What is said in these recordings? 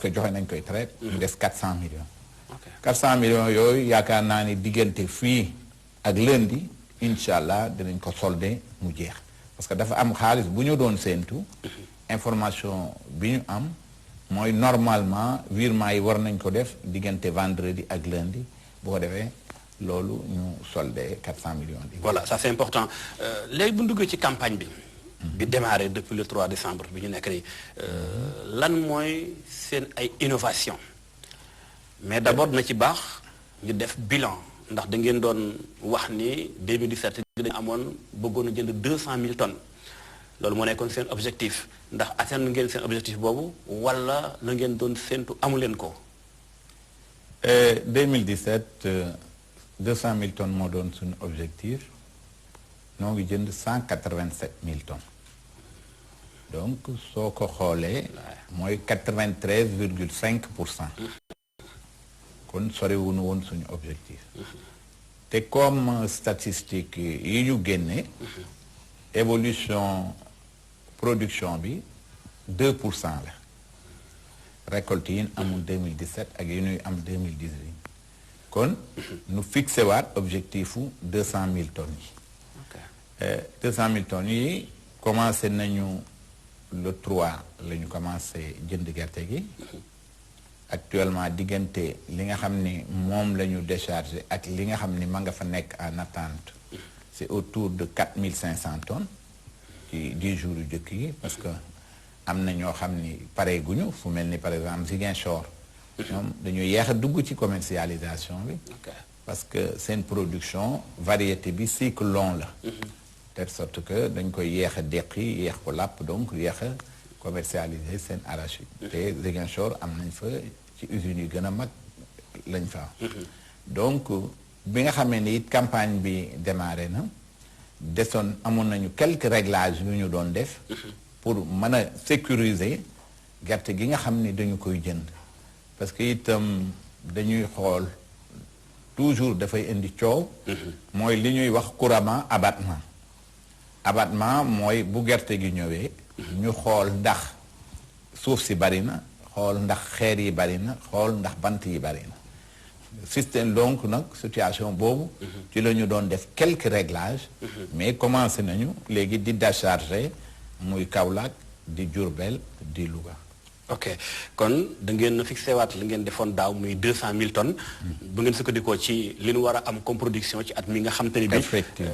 que joxe nañ koy traite mu des 400 millions 400 millions yooyu yaakaar naa ni diggante fii ak lundi incha allah dinañ ko solde mu jeex parce que dafa am xaalis bu ñu doon séentu information bi ñu am mooy normalement virement yi war nañ ko def diggante vendredi ak lundi bu ko defee loolu ñu solde 400 millions di voilà ça c'est important léegi bu ñu duggee ci campagne bi démarré depuis le 3 décembre bi ñu nekk nii lan mooy seen ay innovation mais d'abord na ci baax ñu def bilan ndax da ngeen doon wax ni 2017 dañu amoon bëggoon a jënd 200 000 tonnes loolu moo nekkoon seen objectif ndax atteindre ngeen seen objectif boobu wala la ngeen doon séntu amu leen ko. 2017 200 000 tonnes moo doon suñu objectif noo ngi jënd 187 000 tonnes donc soo ko xoolee mooy 93,5%. kon soriwuñu woon suñu objectif te comme statistique yi ñu génne évolution production bi 2% la récolte yi amul 2017 ak yi ñuy am 2018 kon nu fixé waat objectif u 200 000 tonnes yi 200 000 tonnes yi commencé nañu le 3 la ñu commencé jënd gerte gi actuellement diggante li nga xam ni moom la ñu déchargé ak li nga xam ni ma nga fa nekk en attente c'est autour de 4500 tonnes ci 10 jours yu jëkk yi parce que am na ñoo xam ni pare guñu fu mel ni par exemple Ziguinchor ñoom dañu yeex a dugg ci commercialisation bi parce que seen production variété bi cycle long la telle sorte que dañ koy yeex a deqi yeex ko làpp donc yeex a commercialiser seen arachide te Ziguinchor am nañ fa ci usines yu gën a mag lañ fa donc bi nga xamee ni it campagne bi démarré na desoon amoon nañu quelques réglages yu ñu doon def pour mën a sécuriser gerte gi nga xam ni dañu koy jënd parce que itam dañuy xool toujours dafay indi coow mooy li ñuy wax couramment abattement mooy bu gerte gi ñëwee ñu xool ndax suuf si bari na xool ndax xeer yi bari na xool ndax bant yi bari na système donc nag situation boobu ci la ñu doon def quelques réglages mais commencé nañu léegi di décharger muy Kaolack di Diourbel di Louga ok kon da ngeen fixé waat li ngeen defoon daaw muy 200 000 tonnes bu ngeen sukkandikoo ci li ñu war a am comme production ci at mi nga xam te ni bi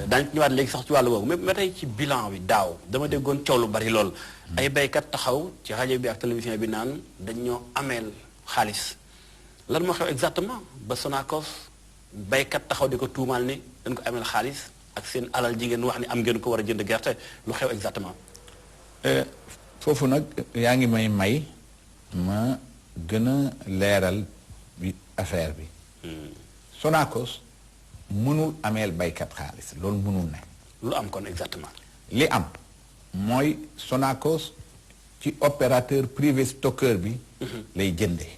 daañu ñëwaat léegi sax ci wàllu boobu mais tey ci bilan bi daaw dama déggoon coow lu bari lool ay baykat taxaw ci rajo bi ak télévision bi naan dañ ñoo ameel xaalis lan moo xew exactement ba Sonacos baykat taxaw di ko tuumaal ni dañ ko ameel xaalis ak seen alal ji ngeen wax ni am ngeen ko war a jënd gerte lu xew exactement foofu nag yaa ngi may ma gën a leeral bi affaire bi Sonacos mënul ameel baykat xaalis loolu mënul ne lu am kon exactement li am mooy Sonacos ci opérateur privé stockeur bi lay jëndee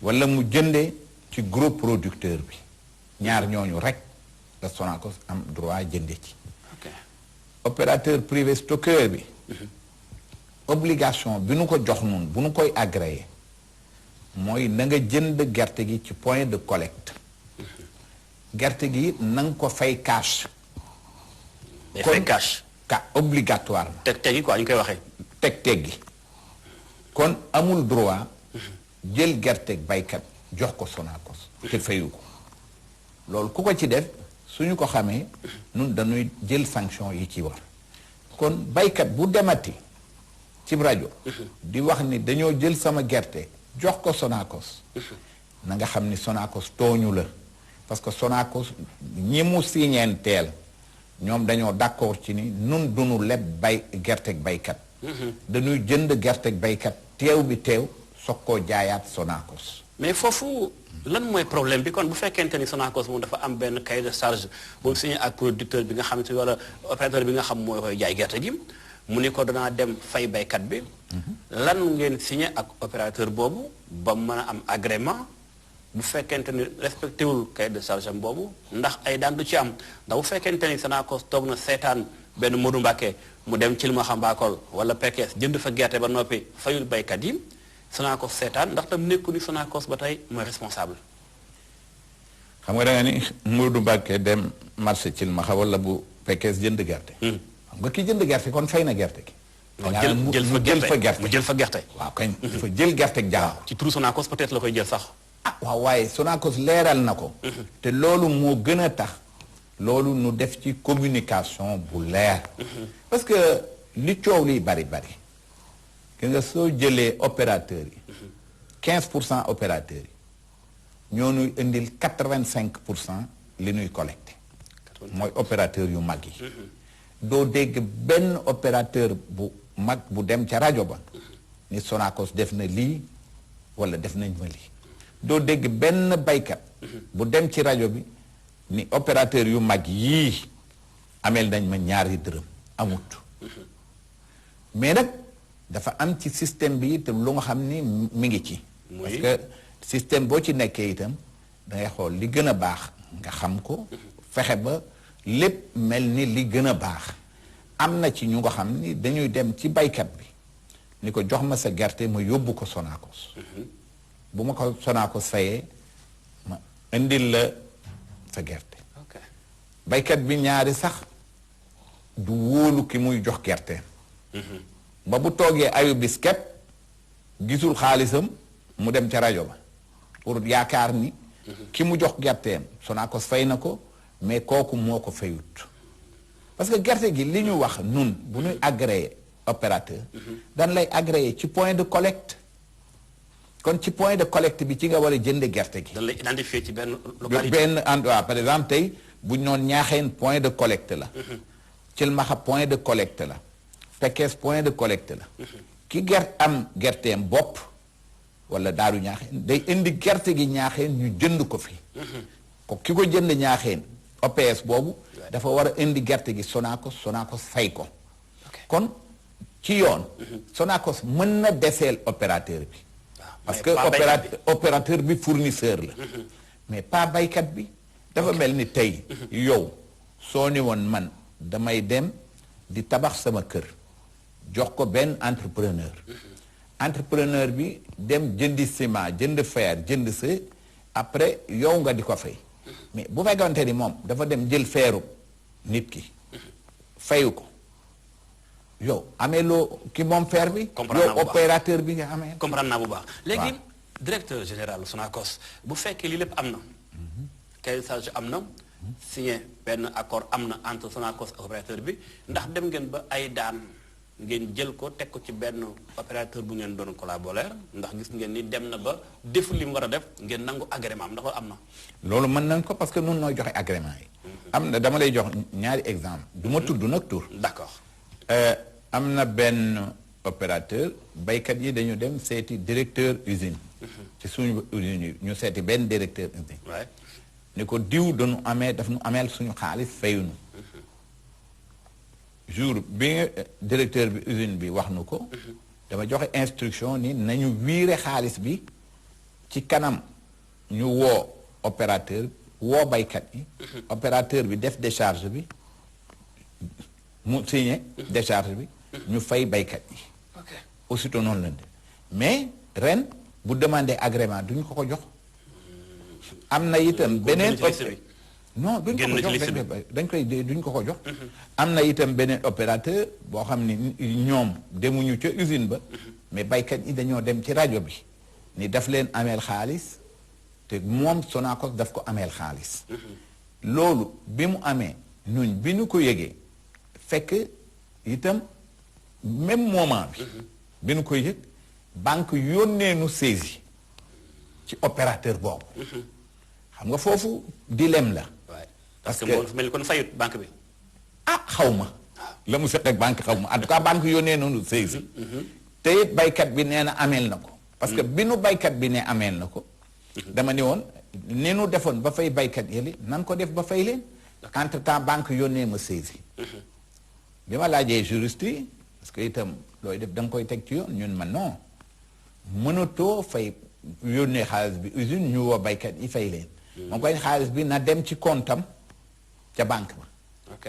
wala mu jëndee ci gros producteur bi ñaar ñooñu rek la Sonacos am droit jënde ci opérateur privé stockeur bi obligation bi nu ko jox noonu bu nu koy agréé mooy na nga jënd gerte gi ci point de collecte gerte gi na nga ko fay cash day fay cash obligatoire teg gi quoi ñu koy waxee teg gi kon amul droit jël gerte baykat jox ko Sonacos te fayu ko loolu ku ko ci def suñu ko xamee nun dañuy jël sanction yi ci war kon baykat bu demati ci rajo di wax ni dañoo jël sama gerte jox ko Sonacos na nga xam ni Sonacos tooñu la parce que Sonacos ñi mu siñeenteel ñoom dañoo d'accord ci ni nun duñu leb gerteeg baykat dañuy jënd gerteeg baykat teew bi teew soog koo jaayaat Sonacos mais foofu lan mooy problème bi kon bu fekkente ni Sonacos moom dafa am benn cahier de charge boobu signé ak producteur bi nga xam ne wala opérateur bi nga xam mooy koy jaay gerte gi mu ni ko danaa dem fay baykat bi lan ngeen signé ak opérateur boobu ba mën a am agrément bu fekkente ni respecté wul cahier de charge am boobu ndax ay daan du ci am ndax bu fekkente ni Sonacos toog na seetaan benn Modou Mbacké mu dem ci li ma xam Mbakol wala Pekes jënd fa gerte ba noppi fayul baykat yi Sonacos seetaan ndax tam nekku ni Sonacos ba tey mooy responsable. xam nga da nga ni Modou Mbacké dem marché Thilmakha wala bu Pekes jënd gerte. xam nga ki jënd gerte kon fay na gerte gi. jël fa gerte. waaw kañ dafa jël gerte ak jaaw. ci turu Sonacos peut-être la koy jël sax. ah waaw waaye Sonacos leeral na ko. te loolu moo gën a tax. loolu nu def ci communication bu leer. parce que li coow liy bari. ki nga soo jëlee opérateurs yi. 15% opérateurs yi. ñoo ñuy indil 85% li ñuy collecté. mooy opérateur yu mag yi. doo dégg benn opérateur bu mag bu dem ca rajo ba. ni Sonacos def na lii wala def nañ ma lii. doo dégg benn baykat. bu dem ci rajo bi ni opérateur yu mag yii ameel nañ ma ñaari dërëm amut. mais nag dafa am ci système bi itam lu nga xam ni mi ngi ci. parce que système boo ci nekkee itam da ngay xool li gën a baax nga xam ko. fexe ba lépp mel ni li gën a baax. am na ci ñu nga xam ni dañuy dem ci baykat bi ni ko jox ma sa gerte ma yóbbu ko Sonacos. bu ma ko Sonacos fayee ma indil la sa gerte. baykat bi ñaari sax du wóolu ki muy jox gerte. ba bu toogee ayu bis képp gisul xaalisam mu dem ca rajo ba pour yaakaar ni ki mu jox gerteem Sonacos fay na ko mais kooku moo ko fayut parce que gerte gi li ñu wax nun bu ñuy agréé opérateur dan lay agréé ci point de collecte kon ci point de collecte bi ci nga war a jënd gerte gi. dañ lay identifier ci benn localité benn endroit par exemple tey bu ñu noon Ñaaxeen point de collecte la. Thilmakha point de collecte la. Pekes point de collecte la. ki am gerteem bopp wala Daaru Ñaaxeen day indi gerte gi Ñaaxeen ñu jënd ko fi. ko ki ko jënd Ñaaxeen OPS boobu. dafa war a indi gerte gi Sonacos fay ko. kon ci yoon. Sonacos mën na deseel opérateur bi. parce que opérateur bi fournisseur la. mais pas baykat bi. dafa mel ni tey yow soo ni woon man damay dem di tabax sama kër jox ko benn entrepreneur bi dem jëndi ciment jënd fer jënd sa après yow nga di ko fay mais bu fekkante ni moom dafa dem jël feeru nit ki fayu ko yow amee loo ki moom fer bi yow opérateur bi nga amee comprendre naa bu baax léegi directeur général Sonacos bu fekkee li lépp am na cahier am na signé benn accord am na entre Sonacos ak opérateur bi ndax dem ngeen ba ay daan ngeen jël ko teg ko ci benn opérateur bu ngeen doon collaborer ndax gis ngeen ni dem na ba deful li mu war a def ngeen nangu agrément am ndax am na. loolu mën nañ ko parce que nun nooy joxe agrément yi. am na dama lay jox ñaari exemple du ma tudd nag tur. d'accord. am na benn opérateur baykat yi dañu dem seeti directeur usine. ci suñu usine yi ñu seeti benn directeur usine. ni ko diw dañu amee daf nu ameel suñu xaalis fayuñu jour bi nga directeur bi usine bi wax nu ko dama joxe instruction ni nañu wiire xaalis bi ci kanam ñu woo opérateur woo baykat yi opérateur bi def décharge bi mu signé décharge bi ñu fay baykat yi aussitôt noonu la de mais ren bu demandé agrément duñu ko jox am na itam beneen non duñ ko jox duñ ko jox am na itam beneen opérateur boo xam ni ñoom demuñu ca usine ba mais baykat yi dañoo dem ci rajo bi ni daf leen ameel xaalis te moom Sonacos daf ko ameel xaalis loolu bi mu amee ñun bi ñu ko yëgee fekk itam même moment bi ñu ko yëg banque yónnee nu saisi ci opérateur boobu xam nga foofu dilemme la. parce que moo mel ni kon fayut banque bi. xaw ma. la mu seq ak banque xaw ma en tout cas banque yónnee noonu saisi. te it baykat bi nee na ameel na ko. parce que bi nu baykat bi ne ameel na ko. dama ni woon ni nu defoon ba fay baykat yële nan ko def ba fay leen. entre temps banque yónnee ma saisi. bi ma laajee juriste yi parce que itam looy def da nga koy teg ci yoon ñun ma non mënatoo fay yónnee xaalis bi usine ñu woo baykat yi fay leen. moom koy xaalis bi na dem ci comptam ca banque ba.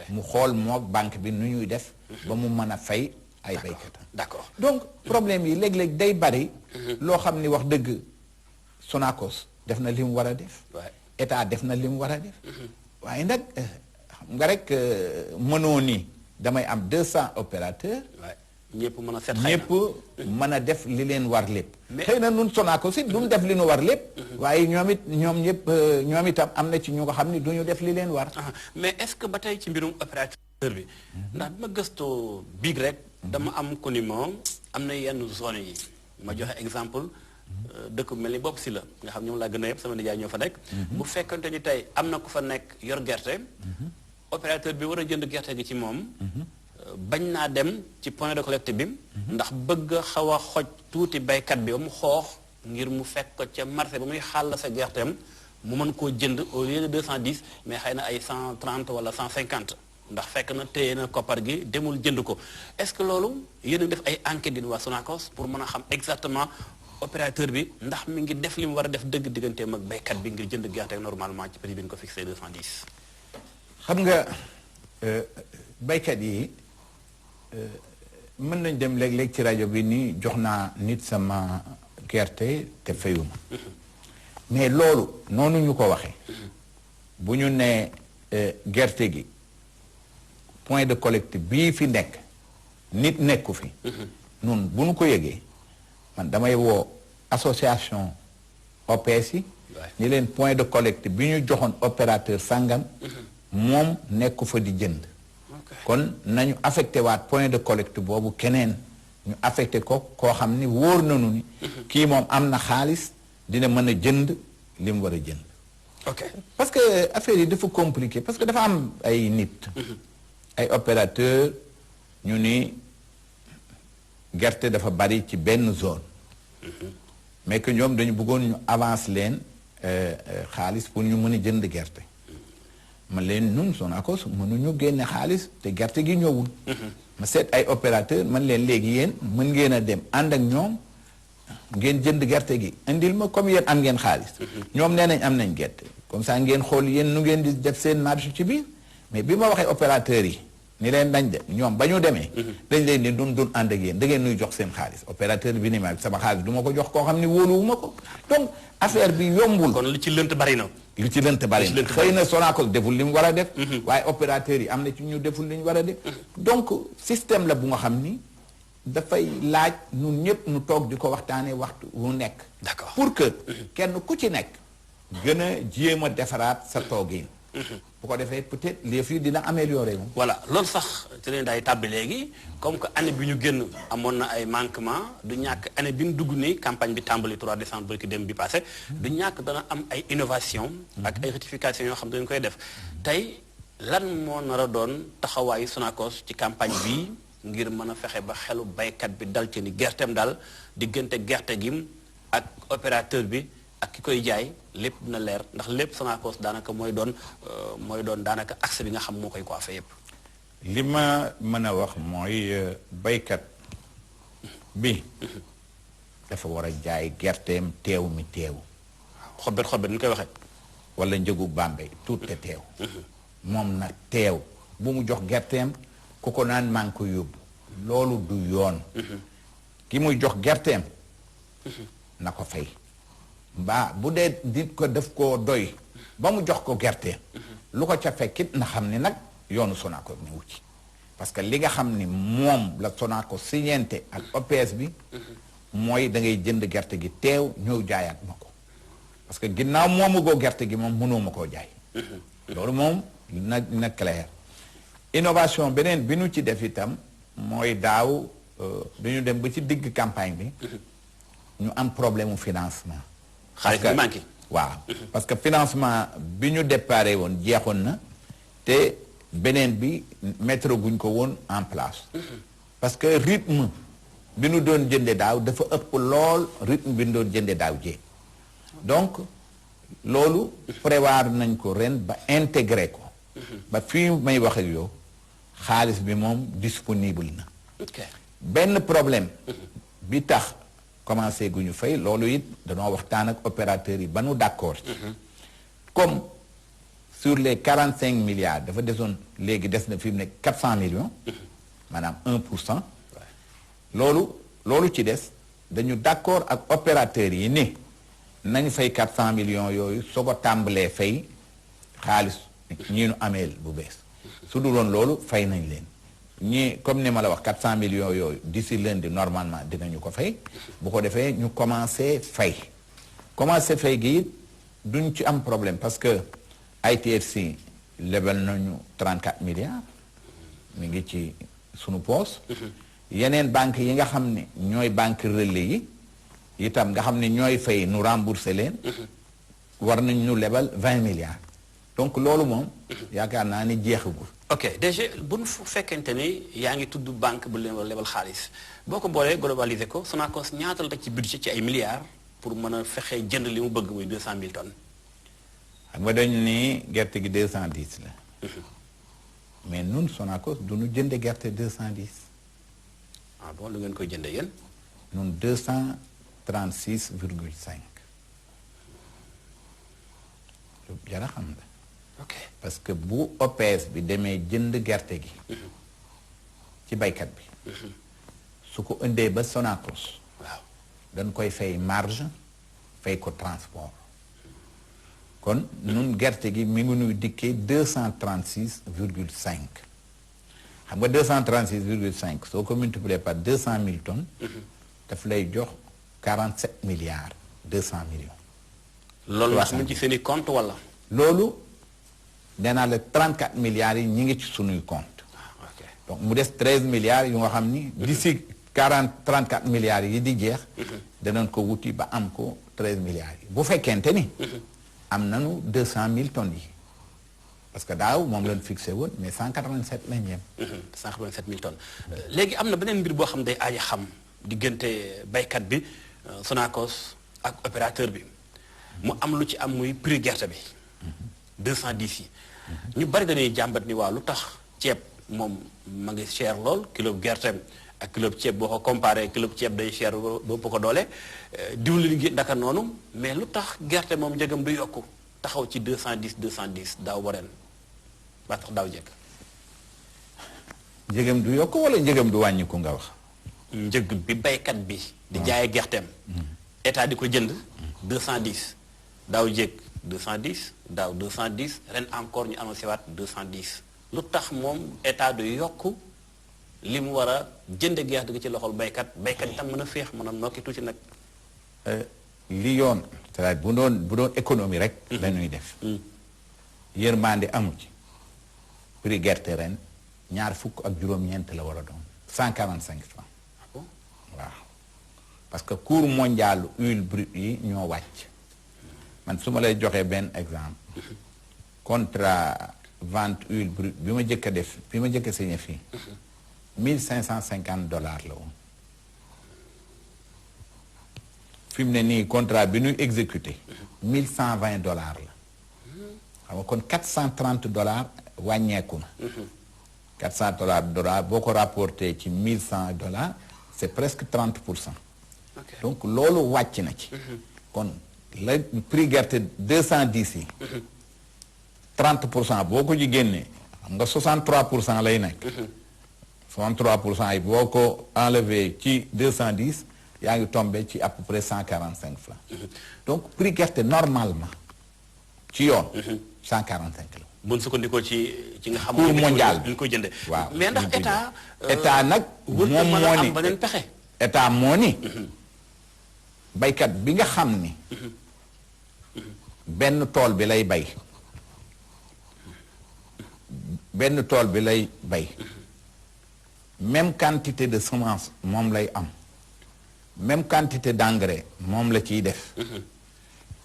mu xool moog banque bi nu ñuy def. ba mu mën a fay ay baykatam. d'accord donc problème yi léeg-léeg day bari. loo xam ni wax dëgg Sonacos def na li mu war a def. état def na li mu war a def. waaye nag xam nga rek mënoo ni damay am 200 opérateurs. ñëpp mën a set ñëpp mën a def li leen war lépp. xëy na nun Sonacos it duñ def li nu war lépp. waaye ñoom itam am na ci ñu nga xam ni duñu def li leen war. mais est-ce que ba tey ci mbirum opérateur bi. ndax bi ma gëstoo biig rek. dama am ko ni moom am na yenn zone yi ma joxe exemple. dëkk mel ni bopp si la nga xam ñoom laa gën a yëpp sama nijaay ñoo fa nekk. bu fekkante ni tey am na ku fa nekk yor gerte. opérateur bi war a jënd gerte gi ci moom. bañ naa dem ci point de collecte bi. ndax bëgg a xaw a xoj tuuti baykat bi ba mu xoox ngir mu fekk ko ca marché ba muy xàll sa gerteem mu mën koo jënd au lieu de 210 mais xëy na ay 130 wala 150 ndax fekk na téye na koppar gi demul jënd ko est-ce que loolu yéen a def ay enquêtes yi waa Sonacos pour mën a xam exactement opérateur bi ndax mi ngi def li mu war a def dëgg digganteem ak baykat bi ngir jënd gerte normalement ci prix bi ñu ko fixé 210. xam nga baykat yi. mën nañ dem léeg-léeg ci rajo bi ni jox naa nit sama gerte te fayuma mais loolu noonu ñu ko waxee bu ñu nee gerte gi point de collecte bii fi nekk nit nekku fi nun bu ñu ko yëgee man damay woo association OPS yi ni leen point de collecte bi ñu joxoon opérateur sàngam moom nekku fa di jënd kon nañu affecté waat point de collecte boobu keneen ñu affecté ko koo xam ni wóor nañu ni kii moom am na xaalis dina mën a jënd li mu war a jënd. ok parce que affaire yi dafa compliqué parce que dafa am ay nit. ay opérateur ñu ni gerte dafa bari ci benn zone. mais que ñoom dañu bëggoon ñu avance leen xaalis pour ñu mën a jënd gerte. man leen nun Sonacos mënuñu génne xaalis te gerte gi ñëwul. ma seet ay opérateur man leen léegi yéen mën ngeen a dem ànd ak ñoom ngeen jënd gerte gi indil ma comme yéen am ngeen xaalis. ñoom nee nañ am nañ gerte comme ça ngeen xool yéen nu ngeen di def seen marché ci biir mais bi ma waxee opérateurs yi ni leen dañ de ñoom ba ñu demee. dañ leen ni dun ànd ak yéen da ngeen nuy jox seen xaalis opérateur bi ni ma sama xaalis du ma ko jox koo xam ni wóoluwuma ko donc affaire bi yombul. kon li ci lënt bari na. li ci lënt bari na xëy na Sonacos deful li mu war a def. waaye opérateurs yi am na ci ñu deful li ñu war a def. donc système la bu nga xam ni dafay laaj ñun ñëpp ñu toog di ko waxtaanee waxtu wu nekk. d'accord pour que kenn ku ci nekk gën a jéem a defaraat sa toogin. bu ko defee peut-être les filles dina améliorer moom. voilà loolu sax ci leen day tàbbi léegi comme que année bi ñu génn amoon na ay manquement du ñàkk année bi ñu dugg nii campagne bi tàmbali 3 décembre barki dem bi passé du ñàkk dana am ay innovation ak ay rectification yoo xam ne dañu koy def tey lan moo nar a doon taxawaayu Sonacos ci campagne bi ngir mën a fexe ba xelu baykat bi dal ci ni gerteem daal diggante gerte gi ak opérateur bi ak ki koy jaay lépp dina leer ndax lépp Sonacos daanaka mooy doon daanaka axe bi nga xam moo koy coiffé yépp li ma mën a wax mooy baykat bi dafa war a jaay gerteem teew mi teew. xobet ni koy waxee. wala njëgu Bambey tuut te teew. moom nag teew bu mu jox gerteem ku ko naan maa ngi ko yóbbu loolu du yoon. ki muy jox gerteem. na ko fay. mbaa bu dee dit ko def koo doy ba mu jox ko gerte lu ko ca fekkit na xam ni nag yoonu Sonacos ñëw ci parce que li nga xam ni moom la Sonacos signente ak OPS bi mooy da ngay jënd gerte gi teew ñëw jaayaat ma ko parce que ginnaaw moomu goo gerte gi moom mënoo ma koo jaay loolu moom na clair innovation beneen bi nu ci def itam mooy daaw dañu dem ba ci digg campagne bi ñu am problème mu financement xaalis bi manqué waaw parce que financement bi ñu déparé woon jeexoon na te beneen bi mettre guñ ko woon en place parce que rythme bi ñu doon jënde daaw dafa ëpp lool rythme bi ñu doon jënde daaw jee donc loolu prévoir nañ ko ren ba intégré ko ba fii may wax ak yow xaalis bi moom disponible na benn problème bi tax commencé gu ñu fay loolu it danoo waxtaan ak opérateurs yi ba nu d'accord ci comme sur les 45 milliards dafa desoon léegi des na fi mu ne 400 millions maanaam 1%. loolu ci des dañu d'accord ak opérateurs yi ni nañ fay 400 millions yooyu soo ko tàmbalee fay xaalis ñii nu ameel bu bees su dul woon loolu fay nañ leen ñii comme ni ma la wax 400 millions yooyu d'ici lundi normalement dinañu ko fay bu ko defee ñu commencé fay gi it duñ ci am problème parce que ITFC lebal nañu 34 milliards mi ngi ci sunu poos yeneen banque yi nga xam ne ñooy banque relais yi itam nga xam ne ñooy fay nu rembourser leen war nañ ñu lebal 20 milliards donc loolu moom yaakaar naa ni jeexagul. ok déjà bu nu fekkente ni yaa ngi tudd banque bu leen lebal xaalis boo ko boolee globaliser ko Sonacos ñaata la teg ci budget ci ay milliards pour mën a fexe jënd li mu bëgg muy 200 000 tonnes. xam nga dañu ni gerte gi 210 la. mais nun Sonacos du ñu jënde gerte 210. ah bon lu ngeen koy jëndee yéen. nun 236,5. lu jara xam la. ok parce que bu OPS bi demee jënd gerte gi. ci baykat bi. su ko indee ba Sonacos. waaw dañ koy fay marge fay ko transport. kon nun gerte gi mi ngi nuy dikkee 236,5 xam nga 236,5 soo ko multiplier par 200 000 tonnes. daf lay jox 47 milliards 200 millions. loolu wax mu ci seen i compte wala. loolu nee naa la 34 milliards yi ñi ngi ci sunuy compte. ok donc mu des 13 milliards yu nga xam ni. d'ici 34 milliards yi di jeex. danañ ko wuti ba am ko 13 milliards yi bu fekkente ni. am nanu 200 000 tonnes yi parce que daaw moom lañ fixé woon mais 187 lañ yem. 187 000 tonnes léegi am na beneen mbir boo xam day aaja xam diggante baykat bi Sonacos ak opérateur bi mu am lu ci am muy prix gerte bi. 210 yi. ñu bari dañuy jàmbat ni waa lu tax ceeb moom ma ngi cher lool kilo gerte ak kilo ceeb boo ko comparé kilo ceeb day cher ba ëpp ko doole diwlin gi ndaka noonu mais lu tax gerte moom njëgam du yokku taxaw ci 210 daaw ba ren ba tax daaw jekk. njëgam du yokku wala njëgam du wàññiku nga wax. njëg bi baykat bi. di jaayee gerteem. état di ko jënd 210 daaw jekk 210 daaw 210 ren encore ñu annoncé waat 210 lu tax moom état du yokku. li mu war a jënde gerte gi ci loxol baykat itam mën a féex mën a nokki tuuti nag. li yoon c'est-à-dire bu doon économie rek. la ñuy def. yërmande amu ci. prix gerte ren ñaar fukk ak juróom-ñeent la war a doon 145 francs. ah bon waaw parce que cours mondial huile brute yi ñoo wàcc. man su ma lay joxee benn exemple. contrat vente huile brute bi ma jëkk a def bi ma jëkk a signé fii. $1,550 la woon fi mu ne nii contrat bi ñuy exécuté $1,120 la xam nga kon $430 wàññeeku na. $400 boo ko rapporté ci $1,100 c'est presque 30%. ok donc loolu wàcc na ci. kon la prix gerte 210 yi. 30% boo ko ci génnee xam nga 63% lay nekk. 63% yi boo ko enlevé ci 210 yaa ngi tombé ci à peu près 145 francs. donc prix gerte normalement ci yoon. 145 la. bu ñu sukkandikoo ci nga xam. cours mondial bi ñu koy jëndee. waaw mais ndax état. état nag. moom mën moo a ni am beneen pexe. état moo ni. baykat bi nga xam ni. benn tool bi lay bay. benn tool bi lay bay. même quantité de semence moom lay am même quantité d'engrais moom la ciy def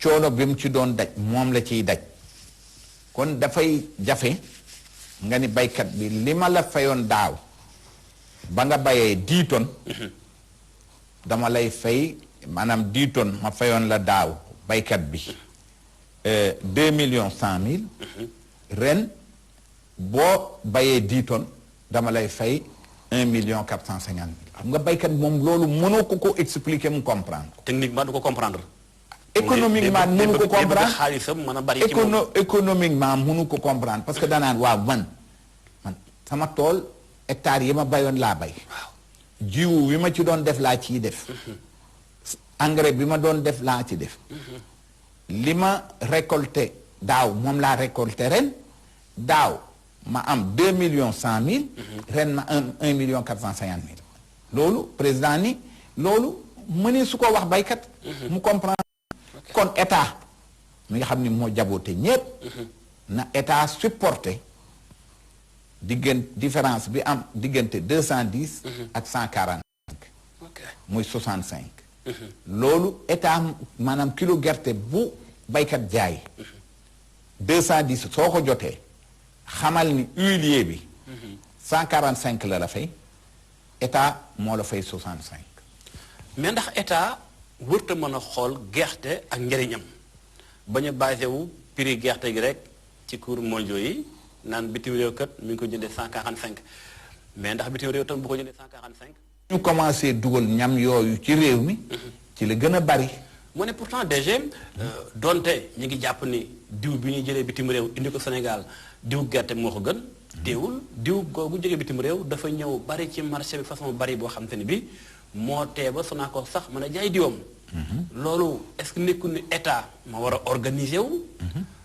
coono bi mu ci doon daj moom la ciy daj kon dafay jafe nga ni baykat bi li ma la fayoon daaw ba nga bayee 10 tonnes dama lay fay maanaam 10 tonnes ma fayoon la daaw baykat bi 2,1 millions ren boo bayee 10 tonnes dama lay fay 1,450,000 xam nga baykat moom loolu mënoo ko expliquer mu comprendre ko. techniquement du ko comprendre. économiquement mënu ko comprendre xaalisam mën a bari ci moom économiquement mënu ko comprendre parce que danaan waaw man sama tool hectare yi ma bayoon laa bay. waaw jiwu wi ma ci doon def laa ciy def engrais bi ma doon def laa ci def li ma récolté daaw moom laa récolté ren daaw ma am 2,100,000 ren ma am 1,450,000 loolu président ni loolu mënee su ko wax baykat mu comprendre kon état mi nga xam ni moo jaboote ñépp na état supporté différence bi am diggante 210 ak 145 muy 65 loolu état maanaam kilo gerte bu baykat jaay 210 soo ko jotee xamal ni huilier bi 145 la la fay état moo la fay 65 mais ndax état wërta mën a xool gerte ak njëriñam bañ a basé wu prix gerte gi rek ci cours mondiaux yi naan bitim réew kat mi ngi ko jëndee 145 mais ndax bitim réew tam bu ko jëndee 145. ñu commencé dugal ñam yooyu ci réew mi. ci la gën a bari. mu ne pourtant DG donte ñu ngi jàpp ni diw bi ñuy jëlee bitim réew indi ko Sénégal diw gerte moo ko gën. teewul diw googu jógee bitim réew dafa ñëw bari ci marché bi façon bari boo xam te ni bi moo tee ba Sonacos sax mën a jaay diwam. loolu est-ce que nekkul ni état ma war a organiser wu.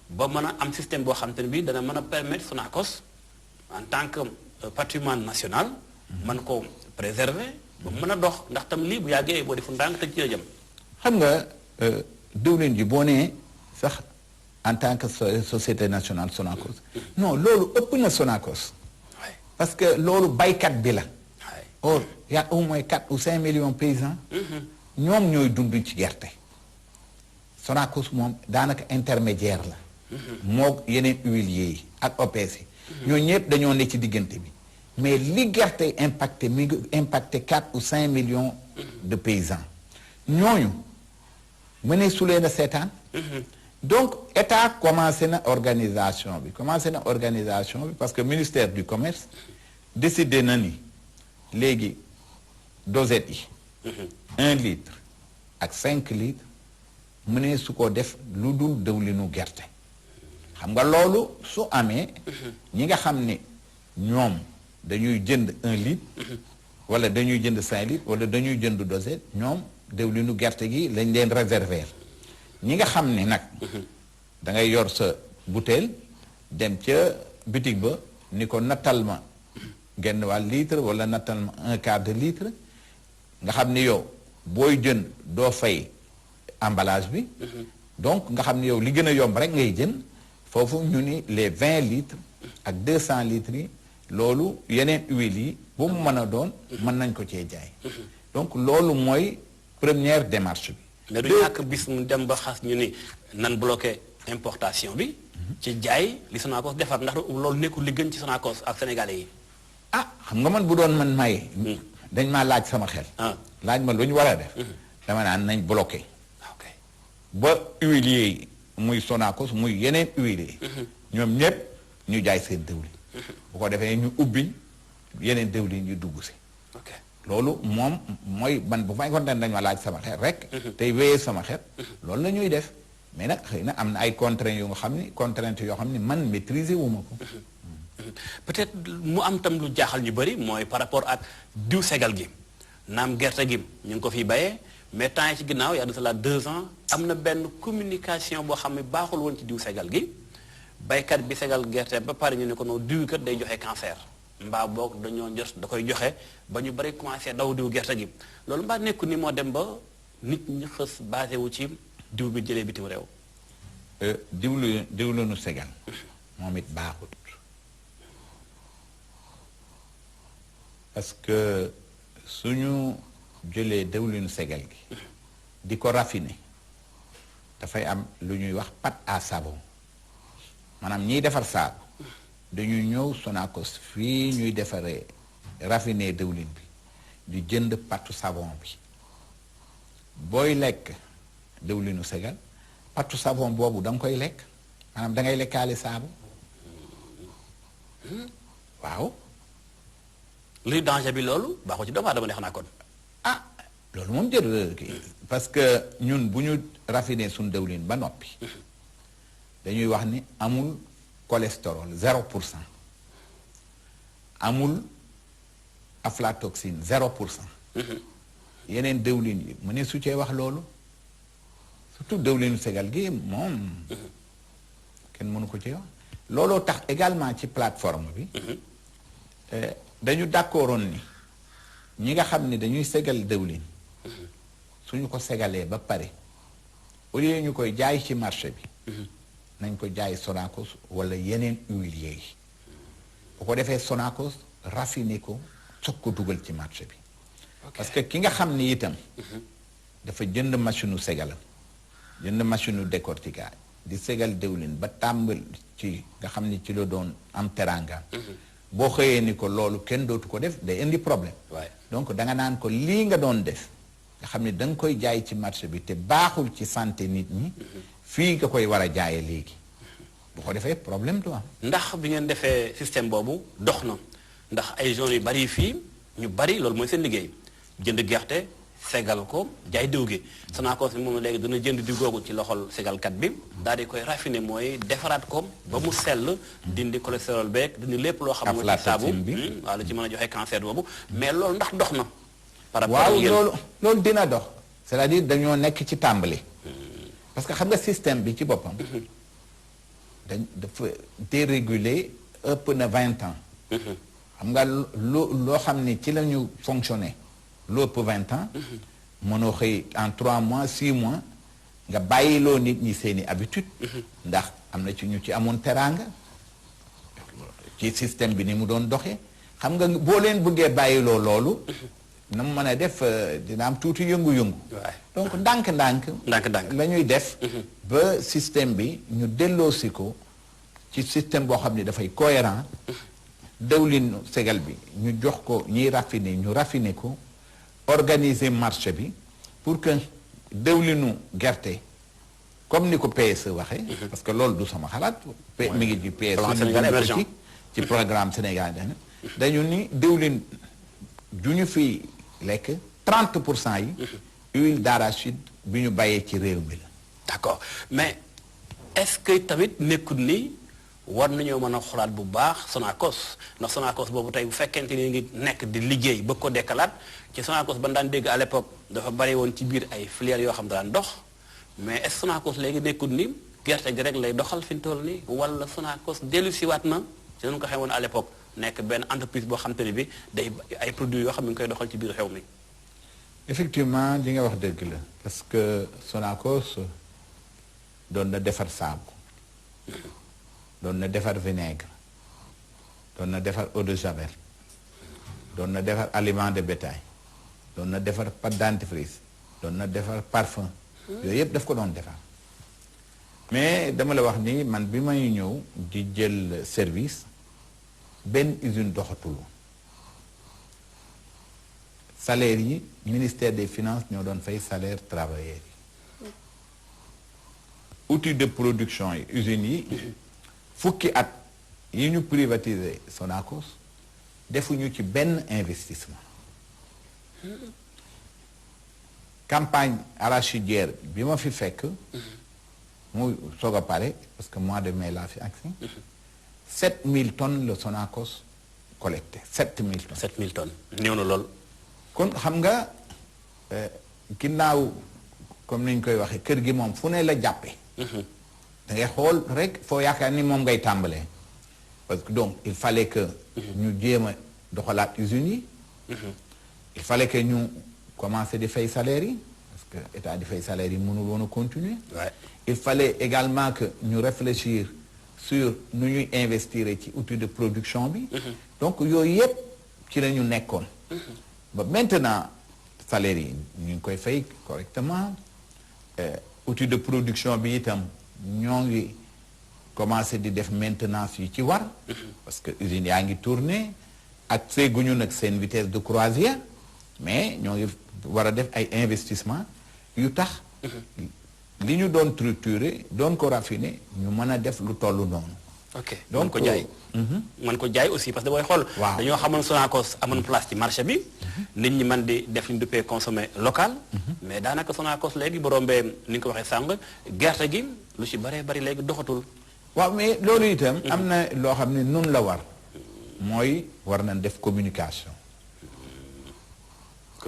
ba mën a am système boo xam te ne bii dana mën a permettre Sonacos en tant que patrimoine national. mën ko préserver ba mën a dox ndax tam lii bu yàggee boo defu ndànk tëj ci la jëm. xam nga diwlin ji boo nee sax en tant que société nationale Sonacos. non loolu ëpp na Sonacos. parce que loolu baykat bi la. or y a au moins 4 ou 5 millions paysans. ñoom ñooy dund ci gerte. Sonacos moom daanaka intermédiaire la. moo yeneen huiliers yi ak OPS yi. ñooñu ñëpp dañoo ne ci diggante bi. mais li gerte impacté mi ngi impacté 4 ou 5 millions de paysans. ñooñu mënee su leen a seetaan. donc état commencé na organisation bi parce que ministère du commerce décidé na ni léegi dosette yi. 1 litre ak 5 litres mënee su ko def lu dul dëwlinu gerte. xam nga loolu su amee. ñi nga xam ne ñoom dañuy jënd 1 litre. wala dañuy jënd 5 litres wala dañuy jënd dosette ñoom dëwlinu gerte gi lañ leen réserver. ñi nga xam ne nag. da ngay yor sa bouteille dem ca boutique ba ni ko nattal ma genn wàll litre wala nattal ma 1/4 de litre nga xam ni yow booy jënd doo fay emballage bi. donc nga xam ni yow li gën a yomb rek ngay jënd foofu ñu ni les 20 litres ak 200 litres yi loolu yeneen huile yi bu mu mën a doon. mën nañ ko cee jaay. donc loolu mooy première démarche bi. mais du ñàkk bis mu dem ba xas ñu ni nan bloqué importation bi. ci jaay li Sonacos defar ndax loolu nekkul li gën ci Sonacos ak sénégalais yi. ah xam nga man bu doon man maye. dañ maa laaj sama xel. laaj ma lu ñu war a def. dama naan nañ bloqué. ok ba huiliers yi muy Sonacos muy yeneen huiliers yi. ñoom ñëpp ñu jaay seen dëwlin. bu ko defee ñu ubbi yeneen dëwlin ñu dugg si. ok loolu moom mooy man bu fekkoon ne dañ ma laaj sama xel rek. tey wéyee sama xel. loolu la ñuy def mais nag xëy na am na ay contraintes yoo xam ni contraintes yoo xam ni man maîtriser wu ma ko. peut-être mu am tam lu jaaxal ñu bëri mooy par rapport ak diw segal gi naam gerte gi ñu ngi ko fiy bayee mais temps yi ci ginnaaw y a de cela 2 ans am na benn communication boo xam ne baaxul woon ci diw segal gi baykat bi segal gerte ba pare ñu ne ko noonu diw kat day joxe cancer mbaa boog dañoo jot da koy joxe ba ñu bëri commencé daw diw gerte gi loolu mbaa nekku ni moo dem ba nit ñi xës basé wu ci diw bi jëlee bitim réew. diwlinu segal moom it baaxut. parce que suñu jëlee dëwlinu segal gi di ko raffiner dafay am lu ñuy wax pâte à savon maanaam ñiy defar saabu dañuy ñëw Sonacos fii ñuy defaree raffiner dëwlin bi di jënd pâte savon bi booy lekk dëwlinu segal pâte savon boobu da nga koy lekk maanaam da ngay lekkaale saabu waaw. luy danger bi loolu baaxul ci doomu aadama neex naa kon. ah loolu moom jël kii parce que ñun bu ñu raffiner suñu dëwlin ba noppi dañuy wax ni amul cholestérol 0% amul aflatoxine 0%. yeneen dëwlin yi mu ne su cee wax loolu surtout dëwlinu segal gi moom kenn mënu ko ci wax looloo tax également ci plateforme bi dañu d'accordoon ni ñi nga xam ne dañuy segal dëwlin suñu ko segalee ba pare au lieu ñu koy jaay ci marché bi nañ ko jaay Sonacos wala yeneen huiliers yi bu ko defee Sonacos raffiné ko soog ko dugal ci marché bi parce que ki nga xam ni itam dafa jënd machine u segalam jënd machine u décortiquage di segal dëwlin ba tàmbal ci nga xam ni ci la doon am teranga boo xëyee ni ko loolu kenn dootu ko def day indi problème donc da nga naan ko lii nga doon def nga xam ni da nga koy jaay ci marché bi te baaxul ci santé nit ñi fii nga koy war a jaayee léegi bu ko defee problème du am ndax bi ngeen defee système boobu dox na ndax ay zones yu bari fii ñu bari loolu mooy seen liggéey jënd gerte segal ko jaay diw gi Sonacos moom léegi dina jënd diw googu ci loxol segalkat bi daal di koy raffiné mooy defaraat ko ba mu sell dindi cholestérol beeg dindi lépp loo xam nga ci saabu waaw lu ci mën a joxe cancer boobu mais loolu ndax dox na par rapport waaw loolu dina dox c'est-à-dire dañoo nekk ci tàmbali parce que xam nga système bi ci boppam dafa dérégulé ëpp na 20 ans xam nga loo xam ni ci la ñu fonctionné lu ëpp 20 ans mënoo xëy en 3 mois 6 mois nga bàyyiloo nit ñi seeni habitude ndax am na ci ñu ci amoon teraanga ci système bi ni mu doon doxee xam nga boo leen bëggee bàyyiloo loolu na mu mën a def dina am tuuti yëngu-yëngu donc ndànk-ndànk la ñuy def ba système bi ñu delloosi ko ci système boo xam ne dafay cohérent dëwlinu segal bi ñu jox ko ñiy raffiné ñu raffiné ko organiser marché bi pour que dëwlinu gerte comme ni ko PSE waxee parce que loolu du sama xalaat mi ngi ci PSE ci programme Sénégal dañu ni dëwlin ju ñu fi lekk 30% yi huile d'arachide bi ñu bàyyee ci réew mi la d'accord mais est-ce que tamit nekkul ni war nañoo mën a xoolaat bu baax Sonacos ndax Sonacos boobu tey bu fekkente ni ngi nekk di liggéey ba ko dekkalaat ci Sonacos ba daan dégg à l'époque dafa bari woon ci biir ay filières yoo xam daan dox mais est-ce Sonacos léegi nekkul ni gerte gi rek lay doxal fi mu toll nii wala Sonacos dellu siwaat na ci nañu ko xamee woon à l'époque nekk benn entreprise boo xam te ne bi day ay produits yoo xam ne ngi koy doxal ci biir xew mi. effectivement li nga wax dëgg la parce que Sonacos doon na defar saabu doon na defar vinaigre doon na defar eau de javel doon na defar aliment de bétail doon na defar pâte dentifrice doon na defar parfum yooyu yëpp daf ko doon defar mais dama la wax ni man bi may ñëw di jël service benn usine doxatul salaire yi ministère des finances ñoo doon fay salaire travailleurs yi outil de production yi usines yi fukki at yi ñu privatiser Sonacos defuñu ci benn investissement campagne arachidière bi ma fi fekk muy soog a pare parce que mois de mai laa fi agsi 7000 tonnes le Sonacos collecté 7000 tonnes. 7000 tonnes néew na lool. kon xam nga ginnaaw comme ni ñu koy waxee kër gi moom fu ne la jàppe da ngay xool rek foo yaakaar ni moom ngay tàmbalee parce que donc il fallait que ñu jéem a doxalaat usines yi il fallait que ñu commencer di fay salaire yi parce que état di fay salaire yi mënul woon a continuer il fallait également que ñu réfléchir sur nu ñuy investir ci outil de production bi donc yooyu yëpp ci la ñu nekkoon ba maintenant salaire yi ñu ngi koy fay correctement outil de production bi itam ñoo ngi commencé di def maintenance yi ci war parce que usines yaa ngi tourner ak seeguñu nag seen vitesse de croisière mais ñoo ngi war a def ay investissement yu tax li ñu doon structuré doon ko raffiner ñu mën a def lu toll noonu ok donc ko jaay man ko jaay aussi parce que booy xool dañoo xamoon Sonacos amoon place ci marché bi nit ñi mën di def li ñu duppee consommer local mais daanaka Sonacos léegi borombee ni nga ko waxee sànq gerte gi lu ci baree bari léegi doxatul waaw mais loolu itam am na loo xam ne nun la war mooy war nañ def communication